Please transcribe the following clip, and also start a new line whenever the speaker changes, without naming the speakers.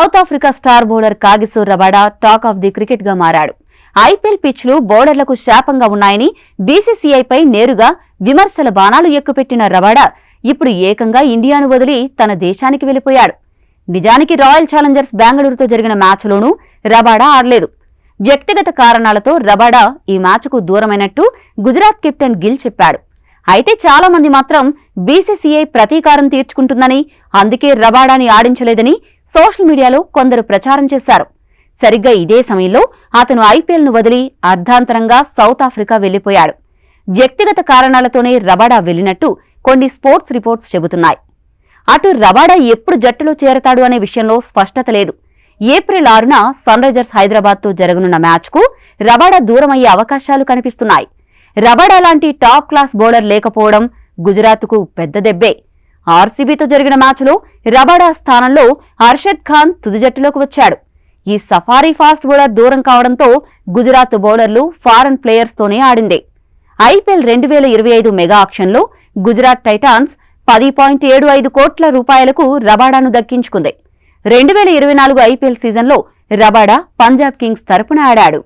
South Africa star bowler Kagiso Rabada talk of the cricket గా మారాడు. IPL పిచ్లు బౌలర్లకు శాపంగా ఉన్నాయని బీసీసీఐపై నేరుగా విమర్శల బాణాలు ఎక్కుపెట్టిన రబాడా ఇప్పుడు ఏకంగా ఇండియాను వదిలి తన దేశానికి వెళ్లిపోయాడు. నిజానికి రాయల్ ఛాలెంజర్స్ బెంగళూరుతో జరిగిన మ్యాచ్లోనూ రబాడా ఆడలేదు. వ్యక్తిగత కారణాలతో రబాడా ఈ మ్యాచ్కు దూరమైనట్టు గుజరాత్ కెప్టెన్ గిల్ చెప్పాడు. అయితే చాలా మంది మాత్రం బీసీసీఐ ప్రతీకారం తీర్చుకుంటుందని, అందుకే రబాడాని ఆడించలేదని సోషల్ మీడియాలో కొందరు ప్రచారం చేశారు. సరిగ్గా ఇదే సమయంలో అతను ఐపీఎల్ను వదిలి అర్ధాంతరంగా సౌత్ ఆఫ్రికా వెళ్లిపోయాడు. వ్యక్తిగత కారణాలతోనే రబాడా వెళ్లినట్టు కొన్ని స్పోర్ట్స్ రిపోర్ట్స్ చెబుతున్నాయి. అటు రబాడా ఎప్పుడు జట్టులో చేరతాడు అనే విషయంలో స్పష్టత లేదు. ఏప్రిల్ 6న సన్ రైజర్స్ హైదరాబాద్తో జరగనున్న మ్యాచ్కు రబాడా దూరమయ్యే అవకాశాలు కనిపిస్తున్నాయి. రబాడా లాంటి టాప్ క్లాస్ బౌలర్ లేకపోవడం గుజరాత్కు పెద్ద దెబ్బే. ఆర్సీబీతో జరిగిన మ్యాచ్లో రబాడా స్థానంలో అర్షద్ ఖాన్ తుది జట్టులోకి వచ్చాడు. ఈ సఫారీ ఫాస్ట్ బౌలర్ దూరం కావడంతో గుజరాత్ బౌలర్లు ఫారెన్ ప్లేయర్స్తోనే ఆడిందే. ఐపీఎల్ 2025 మెగా ఆక్షన్లో గుజరాత్ టైటాన్స్ 10.75 కోట్ల రూపాయలకు రబాడాను దక్కించుకుంది. 2024 ఐపీఎల్ సీజన్లో రబాడా పంజాబ్ కింగ్స్ తరపున ఆడాడు.